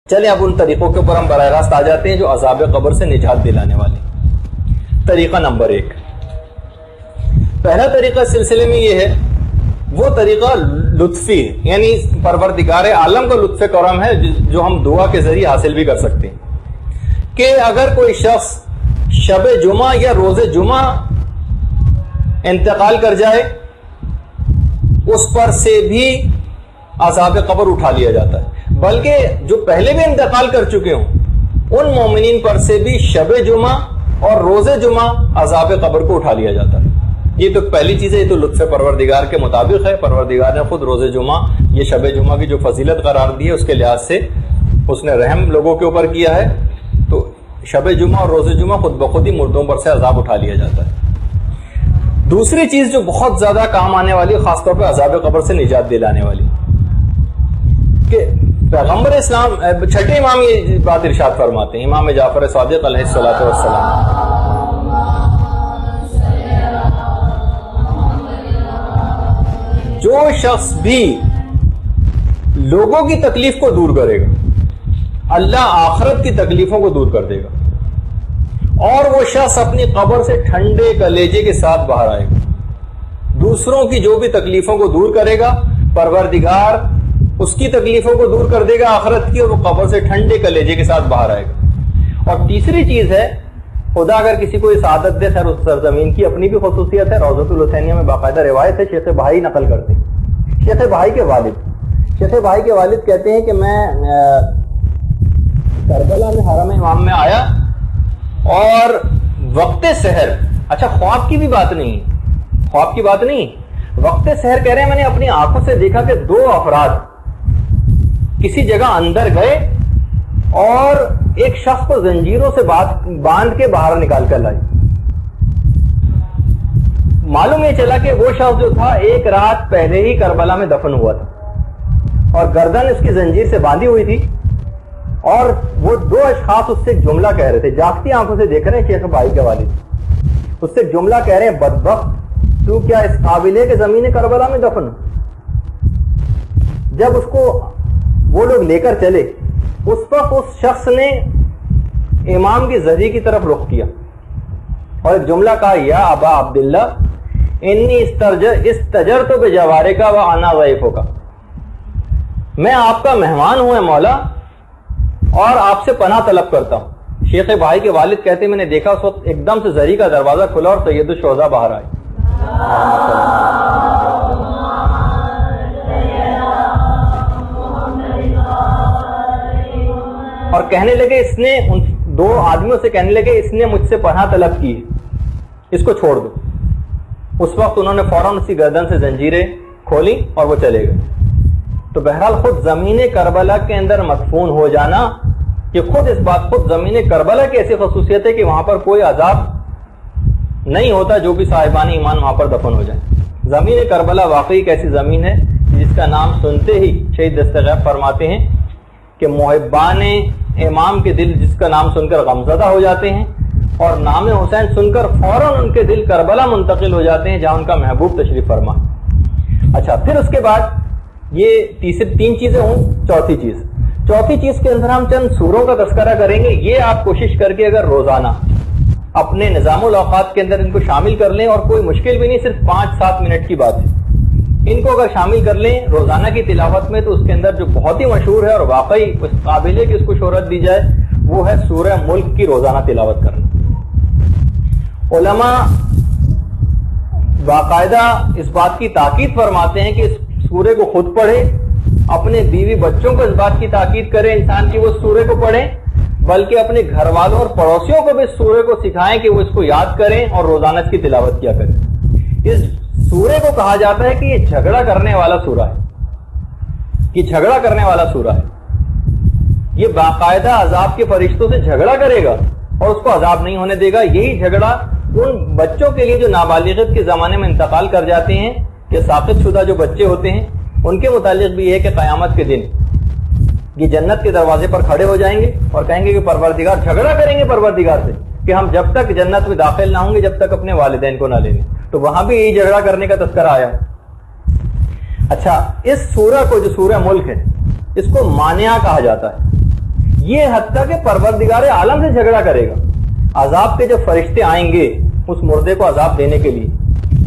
چلیں اب ان طریقوں کے اوپر ہم براہ راست آ جاتے ہیں جو عذاب قبر سے نجات دلانے والے. طریقہ نمبر 1. پہلا طریقہ اس سلسلے میں یہ ہے، وہ طریقہ لطفی ہے، یعنی پروردگار عالم کا لطف کرم ہے جو ہم دعا کے ذریعے حاصل بھی کر سکتے ہیں، کہ اگر کوئی شخص شب جمعہ یا روز جمعہ انتقال کر جائے، اس پر سے بھی عذاب قبر اٹھا لیا جاتا ہے، بلکہ جو پہلے بھی انتقال کر چکے ہوں ان مومنین پر سے بھی شب جمعہ اور روز جمعہ عذاب قبر کو اٹھا لیا جاتا ہے. یہ تو پہلی چیز ہے، یہ تو لطف پروردگار کے مطابق ہے. پروردگار نے خود روز جمعہ یہ شب جمعہ کی جو فضیلت قرار دی ہے اس کے لحاظ سے اس نے رحم لوگوں کے اوپر کیا ہے، تو شب جمعہ اور روز جمعہ خود بخود ہی مردوں پر سے عذاب اٹھا لیا جاتا ہے. دوسری چیز جو بہت زیادہ کام آنے والی، خاص طور پہ عذاب قبر سے نجات دلانے والی، کہ پیغمبر اسلام چھٹے امام یہ بات ارشاد فرماتے ہیں، امام جعفر صادق علیہ الصلوۃ والسلام، جو شخص بھی لوگوں کی تکلیف کو دور کرے گا اللہ آخرت کی تکلیفوں کو دور کر دے گا، اور وہ شخص اپنی قبر سے ٹھنڈے کلیجے کے ساتھ باہر آئے گا. دوسروں کی جو بھی تکلیفوں کو دور کرے گا پروردگار اس کی تکلیفوں کو دور کر دے گا آخرت کی، اور وہ قبر سے ٹھنڈے کلیجے کے ساتھ باہر آئے گا. اور تیسری چیز ہے، خدا اگر کسی کو سعادت دے، خیر اس سرزمین کی اپنی بھی خصوصیت ہے. روضۃ الحسینیہ میں باقاعدہ روایت ہے، شیخ بھائی نقل کرتے ہیں. شیخ بھائی کے والد کہتے ہیں کہ میں کربلا میں حرم امام میں آیا اور وقت سحر، اچھا خواب کی بات نہیں، وقت سحر کہہ رہے ہیں، میں نے اپنی آنکھوں سے دیکھا کہ 2 افراد کسی جگہ اندر گئے اور ایک شخص کو زنجیروں سے باندھ کے باہر نکال کر لائی. معلوم یہ چلا کہ وہ شخص جو تھا ایک رات پہلے ہی کربلا میں دفن ہوا تھا اور گردن اس کی زنجیر سے باندھی ہوئی تھی، اور وہ 2 اشخاص اس سے ایک جملہ کہہ رہے تھے، جاگتی آنکھوں سے دیکھ رہے ہیں شیخ بھائی کے والد، اس سے ایک جملہ کہہ رہے ہیں، بدبخت تو کیا اس قابل ہے کہ زمین کربلا میں دفن. جب اس کو وہ لوگ لے کر چلے، اس وقت اس شخص نے امام کی زری کی طرف رخ کیا اور ایک جملہ کہا، یا ابا عبداللہ انی استجرت بجوارک وانا ضیفک، میں آپ کا مہمان ہوں مولا اور آپ سے پناہ طلب کرتا ہوں. شیخ بھائی کے والد کہتے ہیں میں نے دیکھا اس وقت ایک دم سے زری کا دروازہ کھلا اور سید الشہداء باہر آئے. اور کہنے لگے، اس نے ان 2 آدمیوں سے کہنے لگے اس نے مجھ سے پناہ طلب کی ہے، اس کو چھوڑ دو. اس وقت انہوں نے فوراً اسی گردن سے زنجیریں کھولی اور وہ چلے گئے. تو بہرحال خود زمین کربلا کے اندر مدفون ہو جانا، کہ خود زمین کربلا کی ایسی خصوصیت ہے کہ وہاں پر کوئی عذاب نہیں ہوتا جو بھی صاحبان ایمان وہاں پر دفن ہو جائیں. زمین کربلا واقعی ایک ایسی زمین ہے جس کا نام سنتے ہی شہید دستغیب فرماتے ہیں کہ محبان امام کے دل جس کا نام سن کر غمزدہ ہو جاتے ہیں، اور نام حسین سن کر فوراً ان کے دل کربلا منتقل ہو جاتے ہیں جہاں ان کا محبوب تشریف فرما. اچھا، پھر اس کے بعد یہ 3 چیزیں ہوں. چوتھی چیز کے اندر ہم چند سوروں کا تذکرہ کریں گے. یہ آپ کوشش کر کے اگر روزانہ اپنے نظام الاوقات کے اندر ان کو شامل کر لیں، اور کوئی مشکل بھی نہیں، صرف 5-7 منٹ کی بات ہے، ان کو اگر شامل کر لیں روزانہ کی تلاوت میں، تو اس کے اندر جو بہت ہی مشہور ہے اور واقعی اس قابل ہے کہ اس کو شہرت دی جائے، وہ ہے سورہ ملک کی روزانہ تلاوت کرنا. علماء باقاعدہ اس بات کی تاکید فرماتے ہیں کہ اس سورے کو خود پڑھے، اپنے بیوی بچوں کو اس بات کی تاکید کرے انسان کی وہ سورے کو پڑھیں، بلکہ اپنے گھر والوں اور پڑوسیوں کو بھی اس سورے کو سکھائیں کہ وہ اس کو یاد کریں اور روزانہ اس کی تلاوت کیا کریں. اس سورے کو کہا جاتا ہے کہ یہ جھگڑا کرنے والا سورہ ہے، یہ باقاعدہ عذاب کے فرشتوں سے جھگڑا کرے گا اور اس کو عذاب نہیں ہونے دے گا. یہی جھگڑا ان بچوں کے لیے جو نابالغت کے زمانے میں انتقال کر جاتے ہیں، کہ ساقط شدہ جو بچے ہوتے ہیں، ان کے متعلق بھی ہے کہ قیامت کے دن یہ جنت کے دروازے پر کھڑے ہو جائیں گے اور کہیں گے کہ پروردگار، جھگڑا کریں گے پروردگار سے کہ ہم جب تک جنت میں داخل نہ ہوں گے جب تک اپنے والدین کو نہ لیں گے. تو وہاں بھی یہی جھگڑا کرنے کا تذکرہ آیا. اچھا، اس سورہ کو جو سورہ ملک ہے اس کو مانعہ کہا جاتا ہے. یہ حد تک کہ پروردگار عالم سے جھگڑا کرے گا. عذاب کے جب فرشتے آئیں گے اس مردے کو عذاب دینے کے لیے,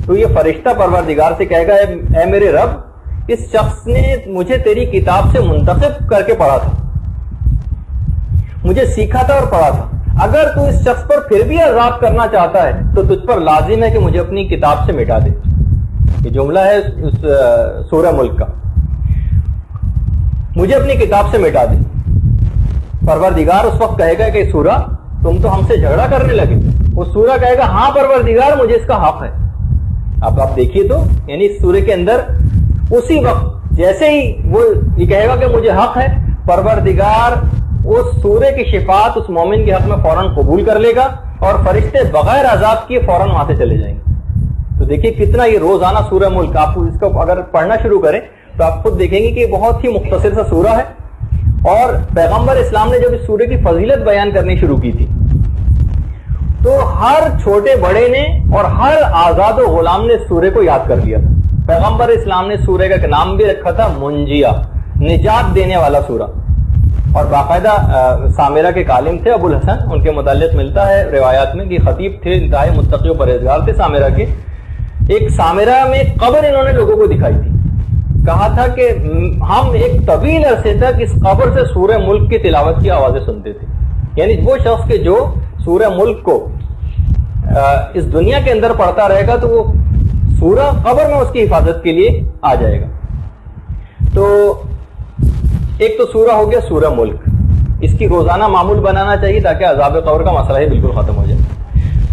تو یہ فرشتہ پروردگار سے کہے گا اے میرے رب, اس شخص نے مجھے تیری کتاب سے منتخب کر کے پڑھا تھا, مجھے سیکھا تھا اور پڑھا تھا, اگر تو اس شخص پر پھر بھی عذاب کرنا چاہتا ہے تو تجھ پر لازم ہے کہ مجھے اپنی کتاب سے مٹا دے. یہ جملہ ہے اس سورہ ملک کا, مجھے اپنی کتاب سے مٹا دے. پروردگار اس وقت کہے گا کہ سورہ تم تو ہم سے جھگڑا کرنے لگے. وہ سورہ کہے گا ہاں پروردگار مجھے اس کا حق ہے. اب آپ دیکھیے تو یعنی اس سورہ کے اندر اسی وقت جیسے ہی وہ یہ کہے گا کہ مجھے حق ہے, پروردگار اس سورہ کی شفاعت اس مومن کے حق میں فوراً قبول کر لے گا اور فرشتے بغیر عذاب کیے فوراً وہاں سے چلے جائیں گے. تو دیکھیے کتنا یہ روزانہ سورہ ملک, آپ اس کو اگر پڑھنا شروع کریں تو آپ خود دیکھیں گے کہ یہ بہت ہی مختصر سا سورہ ہے. اور پیغمبر اسلام نے جب اس سورہ کی فضیلت بیان کرنی شروع کی تھی تو ہر چھوٹے بڑے نے اور ہر آزاد و غلام نے اس سورہ کو یاد کر لیا تھا. پیغمبر اسلام نے سورہ کا نام بھی رکھا تھا منجیہ, نجات دینے والا سورہ. اور باقاعدہ سامرہ کے کالم تھے ابو الحسن, ان کے متعلق ملتا ہے روایات میں کہ خطیب تھے, انتہائی متقی و پرہیزگار تھے سامرہ کے. ایک سامرہ میں قبر انہوں نے لوگوں کو دکھائی تھی, کہا تھا کہ ہم ایک طویل عرصے تک اس قبر سے سورہ ملک کی تلاوت کی آوازیں سنتے تھے. یعنی وہ شخص کے جو سورہ ملک کو اس دنیا کے اندر پڑھتا رہے گا تو وہ سورہ قبر میں اس کی حفاظت کے لیے آ جائے گا. تو ایک تو سورہ ہو گیا سورہ ملک, اس کی روزانہ معمول بنانا چاہیے تاکہ عذاب قبر کا مسئلہ ہی بالکل ختم ہو جائے.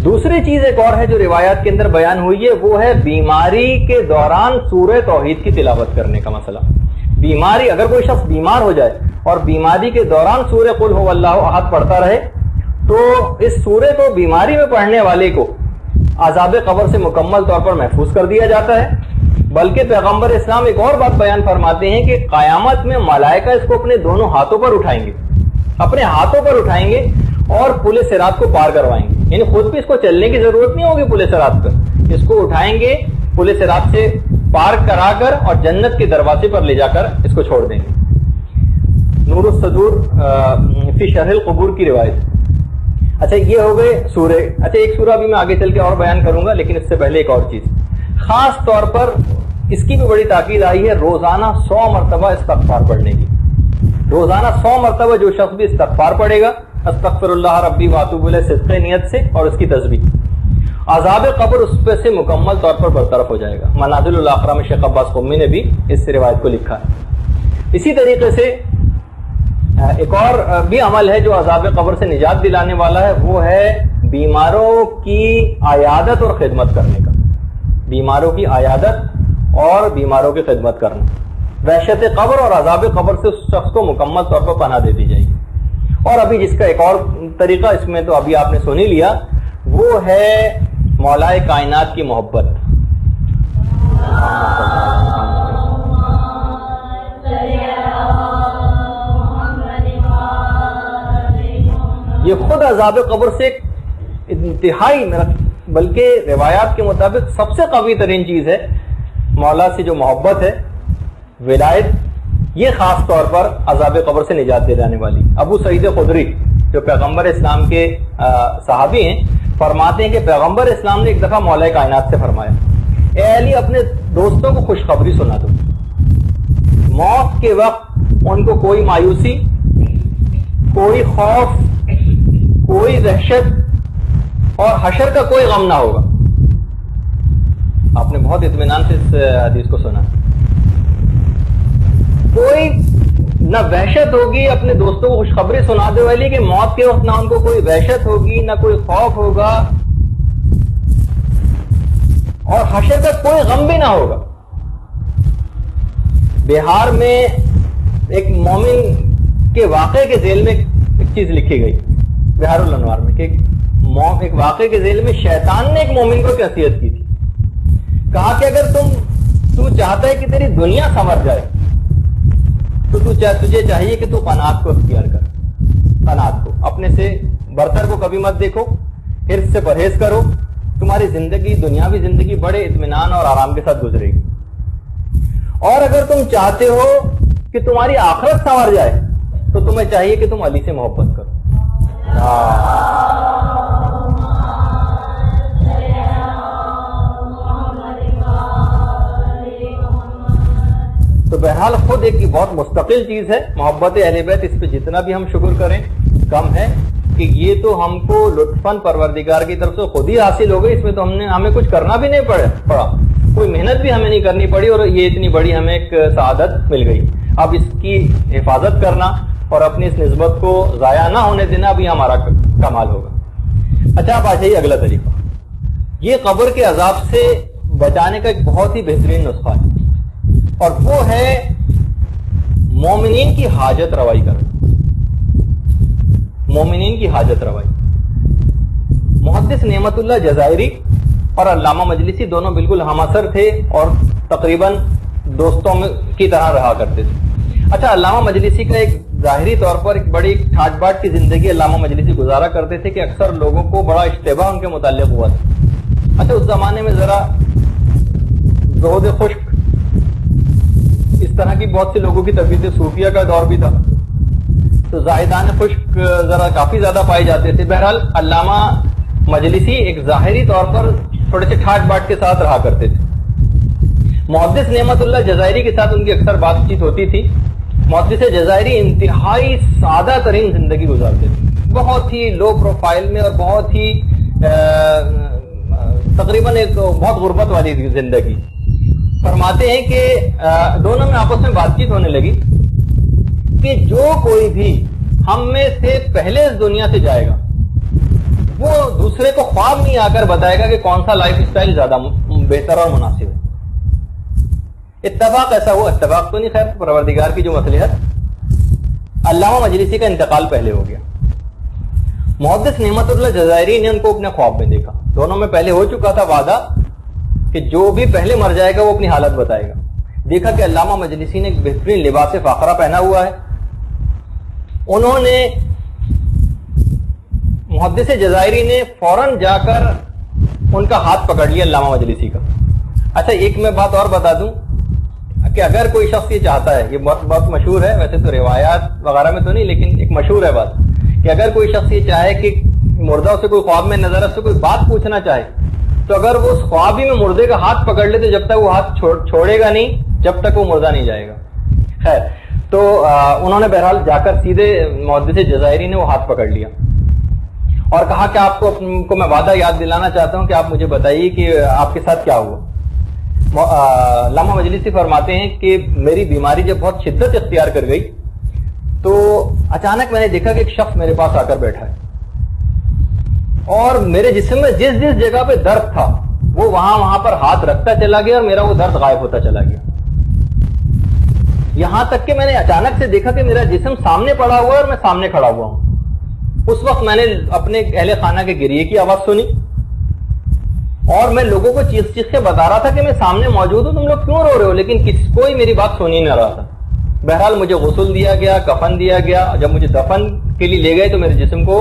دوسری چیز ایک اور ہے جو روایات کے اندر بیان ہوئی ہے, وہ ہے بیماری کے دوران سورہ توحید کی تلاوت کرنے کا مسئلہ. بیماری, اگر کوئی شخص بیمار ہو جائے اور بیماری کے دوران سورہ قل هو اللہ احد پڑھتا رہے تو اس سورہ کو بیماری میں پڑھنے والے کو عذاب قبر سے مکمل طور پر محفوظ کر دیا جاتا ہے. بلکہ پیغمبر اسلام ایک اور بات بیان فرماتے ہیں کہ قیامت میں ملائکہ اس کو اپنے دونوں ہاتھوں پر اٹھائیں گے, اپنے ہاتھوں پر اٹھائیں گے اور پل صراط کو پار کروائیں گے. یعنی خود بھی اس کو چلنے کی ضرورت نہیں ہوگی پل صراط پر, اس کو اٹھائیں گے, پل صراط سے پار کرا کر اور جنت کے دروازے پر لے جا کر اس کو چھوڑ دیں گے. نور الصدور فی شرح القبور کی روایت. اچھا یہ ہو گئے سورہ. اچھا ایک سورہ بھی میں آگے چل کے اور بیان کروں گا, لیکن اس سے پہلے ایک اور چیز, خاص طور پر اس کی بھی بڑی تاکید آئی ہے روزانہ 100 مرتبہ استغفار پڑھنے کی. روزانہ 100 مرتبہ جو شخص بھی استغفار پڑھے گا, استغفر اللہ ربی واتوب الیہ صدق نیت سے اور اس کی تسبیح, عذاب قبر اس پہ سے مکمل طور پر برطرف ہو جائے گا. منازل الاخرہ میں شیخ عباس قمی نے بھی اس روایت کو لکھا ہے. اسی طریقے سے ایک اور بھی عمل ہے جو عذاب قبر سے نجات دلانے والا ہے, وہ ہے بیماروں کی عیادت اور خدمت کرنے کا. بیماروں کی عیادت اور بیماروں کی خدمت کرنا. وحشت قبر اور عذاب قبر سے اس شخص کو مکمل طور پر پناہ دے دی جائے گی. اور ابھی جس کا ایک اور طریقہ اس میں تو ابھی آپ نے سن ہی لیا, وہ ہے مولائے کائنات کی محبت. یہ خود عذاب قبر سے انتہائی, بلکہ روایات کے مطابق سب سے قوی ترین چیز ہے مولا سے جو محبت ہے, ولایت. یہ خاص طور پر عذاب قبر سے نجات دلانے والی. ابو سعید خدری جو پیغمبر اسلام کے صحابی ہیں فرماتے ہیں کہ پیغمبر اسلام نے ایک دفعہ مولا کائنات سے فرمایا, اے علی اپنے دوستوں کو خوشخبری سنا دو, موت کے وقت ان کو کوئی مایوسی, کوئی خوف, کوئی دہشت اور حشر کا کوئی غم نہ ہوگا. آپ نے بہت اطمینان سے اس حدیث کو سنا. کوئی نہ وحشت ہوگی, اپنے دوستوں کو خوشخبری سنا دے والی کہ موت کے وقت نہ ان کو کوئی وحشت ہوگی, نہ کوئی خوف ہوگا اور حشر کا کوئی غم بھی نہ ہوگا. بہار میں ایک مومن کے واقعے کے ذیل میں ایک چیز لکھی گئی بہار الانوار میں, کہ ایک واقعے کے ذیل میں شیطان نے ایک مومن کو نصیحت کی تھی. کہا کہ اگر تو چاہتا ہے کہ تیری دنیا سنور جائے تو تجھے چاہیے کہ تو قناعت کو اختیار کر. قناعت کو, اپنے سے برتر کو کبھی مت دیکھو, حرص سے پرہیز کرو, تمہاری زندگی دنیاوی زندگی بڑے اطمینان اور آرام کے ساتھ گزرے گی. اور اگر تم چاہتے ہو کہ تمہاری آخرت سنور جائے تو تمہیں چاہیے کہ تم علی سے محبت کرو. تو بہرحال خود ایک بہت مستقل چیز ہے محبت اہل بیت. اس پہ جتنا بھی ہم شکر کریں کم ہے کہ یہ تو ہم کو لطفاً پروردگار کی طرف سے خود ہی حاصل ہو گئی. اس میں تو ہمیں کچھ کرنا بھی نہیں پڑا, کوئی محنت بھی ہمیں نہیں کرنی پڑی, اور یہ اتنی بڑی ہمیں ایک سعادت مل گئی. اب اس کی حفاظت کرنا اور اپنی اس نسبت کو ضائع نہ ہونے دینا بھی ہمارا کمال ہوگا. اچھا اب آ جائیے اگلا طریقہ. یہ قبر کے عذاب سے بچانے کا ایک بہت ہی بہترین نسخہ ہے, اور وہ ہے مومنین کی حاجت روائی کرنا. مومنین کی حاجت روائی. محدث نعمت اللہ جزائری اور علامہ مجلسی دونوں بالکل ہم اثر تھے اور تقریباً دوستوں کی طرح رہا کرتے تھے. اچھا, علامہ مجلسی کا ایک ظاہری طور پر ایک بڑی ٹھاٹ باٹ کی زندگی علامہ مجلسی گزارا کرتے تھے کہ اکثر لوگوں کو بڑا اشتباہ ان کے متعلق ہوا تھا. اچھا, اس زمانے میں ذرا زہد خشک اس طرح کی بہت سے لوگوں کی طبیعت صوفیہ کا دور بھی تھا, تو زاہدان خشک ذرا کافی زیادہ پائے جاتے تھے. بہرحال علامہ مجلسی ایک ظاہری طور پر تھوڑے سے ٹھاٹ باٹ کے ساتھ رہا کرتے تھے. محدث نعمت اللہ جزائری کے ساتھ ان کی اکثر بات چیت ہوتی تھی. محدث جزائری انتہائی سادہ ترین زندگی گزارتے تھے, بہت ہی لو پروفائل میں اور بہت ہی تقریباً ایک بہت غربت والی زندگی. فرماتے ہیں کہ دونوں میں آپس میں بات چیت ہونے لگی کہ جو کوئی بھی ہم میں سے پہلے اس دنیا سے جائے گا وہ دوسرے کو خواب نہیں آ کر بتائے گا کہ کون سا لائف اسٹائل زیادہ بہتر اور مناسب ہے. اتفاق ایسا ہوا, اتفاق تو نہیں, خیر پروردگار کی جو مصلحت. علامہ مجلسی کا انتقال پہلے ہو گیا. محدث نعمت اللہ جزائری نے ان کو اپنے خواب میں دیکھا. دونوں میں پہلے ہو چکا تھا وعدہ کہ جو بھی پہلے مر جائے گا وہ اپنی حالت بتائے گا. دیکھا کہ علامہ مجلسی نے ایک بہترین لباس فاخرہ پہنا ہوا ہے. انہوں نے محدث جزائری نے فوراً جا کر ان کا ہاتھ پکڑ لیا علامہ مجلسی کا. اچھا, ایک میں بات اور بتا دوں کہ اگر کوئی شخص یہ چاہتا ہے, یہ بہت مشہور ہے, ویسے تو روایات وغیرہ میں تو نہیں لیکن ایک مشہور ہے بات, کہ اگر کوئی شخص یہ چاہے کہ مردہ سے کوئی خواب میں نظر سے کوئی بات پوچھنا چاہے تو اگر وہ اس خوابی میں مردے کا ہاتھ پکڑ لے تو جب تک وہ ہاتھ چھوڑے گا نہیں جب تک وہ مردہ نہیں جائے گا. خیر, تو انہوں نے بہرحال جا کر سیدھے محدث جزائری نے وہ ہاتھ پکڑ لیا اور کہا کہ آپ کو میں وعدہ یاد دلانا چاہتا ہوں کہ آپ مجھے بتائیے کہ آپ کے ساتھ کیا ہوا. علامہ مجلسی فرماتے ہیں کہ میری بیماری جب بہت شدت اختیار کر گئی تو اچانک میں نے دیکھا کہ ایک شخص میرے پاس آ کر بیٹھا ہے اور میرے جسم میں جس جس جگہ پہ درد تھا وہ وہاں پر ہاتھ رکھتا چلا گیا اور میرا وہ درد غائب ہوتا چلا گیا. یہاں تک کہ میں نے اچانک سے دیکھا کہ میرا جسم سامنے پڑا ہوا ہے اور میں سامنے کھڑا ہوا ہوں. اس وقت میں نے اپنے اہل خانہ کے گریے کی آواز سنی اور میں لوگوں کو چیخ چیخ کے بتا رہا تھا کہ میں سامنے موجود ہوں, تم لوگ کیوں رو رہے ہو, لیکن کوئی میری بات سن ہی نہ رہا تھا. بہرحال مجھے غسل دیا گیا, کفن دیا گیا. جب مجھے دفن کے لیے لے گئے تو میرے جسم کو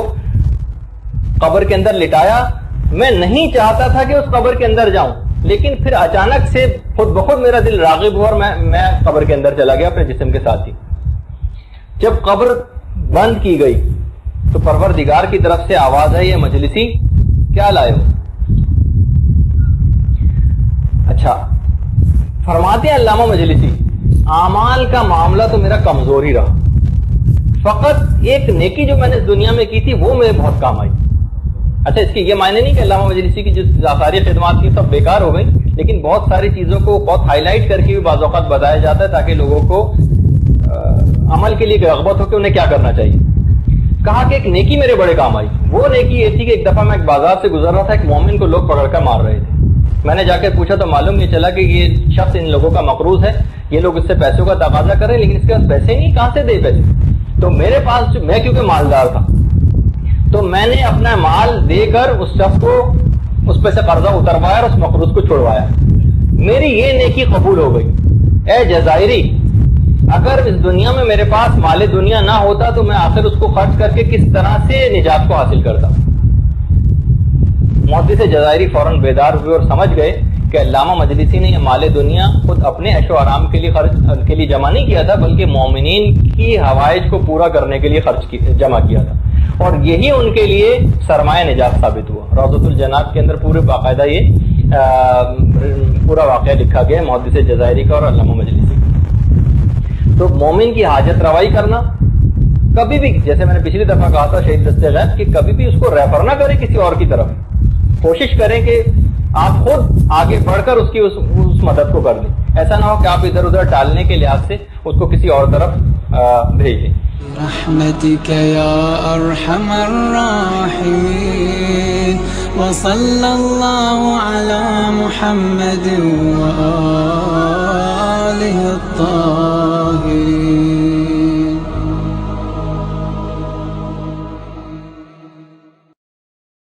قبر کے اندر لٹایا. میں نہیں چاہتا تھا کہ اس قبر کے اندر جاؤں, لیکن پھر اچانک سے خود بخود میرا دل راغب ہوا اور میں قبر کے اندر چلا گیا اپنے جسم کے ساتھ ہی. جب قبر بند کی گئی تو پروردگار کی طرف سے آواز ہے, یہ مجلسی کیا لائے ہو. اچھا, فرماتے ہیں علامہ مجلسی اعمال کا معاملہ تو میرا کمزور ہی رہا, فقط ایک نیکی جو میں نے اس دنیا میں کی تھی وہ میرے بہت کام آئی. اچھا, اس کی یہ معنی نہیں کہ علامہ مجلسی کی جو ساری خدمات کی سب بیکار ہو گئی, لیکن بہت ساری چیزوں کو بہت ہائی لائٹ کر کے بھی بعض اوقات بتایا جاتا ہے تاکہ لوگوں کو عمل کے لیے رغبت ہو کہ انہیں کیا کرنا چاہیے. کہا کہ ایک نیکی میرے بڑے کام آئی. وہ نیکی یہ تھی کہ ایک دفعہ میں ایک بازار سے گزر رہا تھا, ایک مومن کو لوگ پکڑ کر مار رہے تھے. میں نے جا کے پوچھا تو معلوم یہ چلا کہ یہ شخص ان لوگوں کا مقروض ہے, یہ لوگ اس سے پیسوں کا تقاضا کر رہے ہیں لیکن اس کے پاس پیسے نہیں, کہاں سے دے پیسے. تو میرے پاس میں کیونکہ مالدار تھا تو میں نے اپنا مال دے کر اس شخص کو اس پہ سے قرضہ اتروایا اور اس مقروض کو چھڑوایا. میری یہ نیکی قبول ہو گئی. اے جزائری, اگر اس دنیا میں میرے پاس مال دنیا نہ ہوتا تو میں آخر اس کو خرچ کر کے کس طرح سے نجات کو حاصل کرتا. محدث جزائری فوراً بیدار ہوئے اور سمجھ گئے کہ علامہ مجلسی نے یہ مال دنیا خود اپنے عیش و آرام کے لیے جمع نہیں کیا تھا، بلکہ مومنین کی حوائج کو پورا کرنے کے لیے جمع کیا تھا، اور یہی ان کے لیے سرمایہ نجات ثابت ہوا۔ روضۃ الجنات کے اندر پورے باقاعدہ یہ پورا واقعہ لکھا گیا محدث جزائری کا اور علامہ مجلسی کا۔ تو مومن کی حاجت روائی کرنا، کبھی بھی جیسے میں نے پچھلی دفعہ کہا تھا شہید دستے غیب کہ کبھی بھی اس کو ریفر نہ کریں کسی اور کی طرف، کوشش کریں کہ آپ خود آگے بڑھ کر اس مدد کو کر دیں، ایسا نہ ہو کہ آپ ادھر ادھر ٹالنے کے لحاظ سے اس کو کسی اور طرف بھیج دیں۔ برحمتك يا أرحم الراحمين وصلى الله على محمد وآله الطاهرين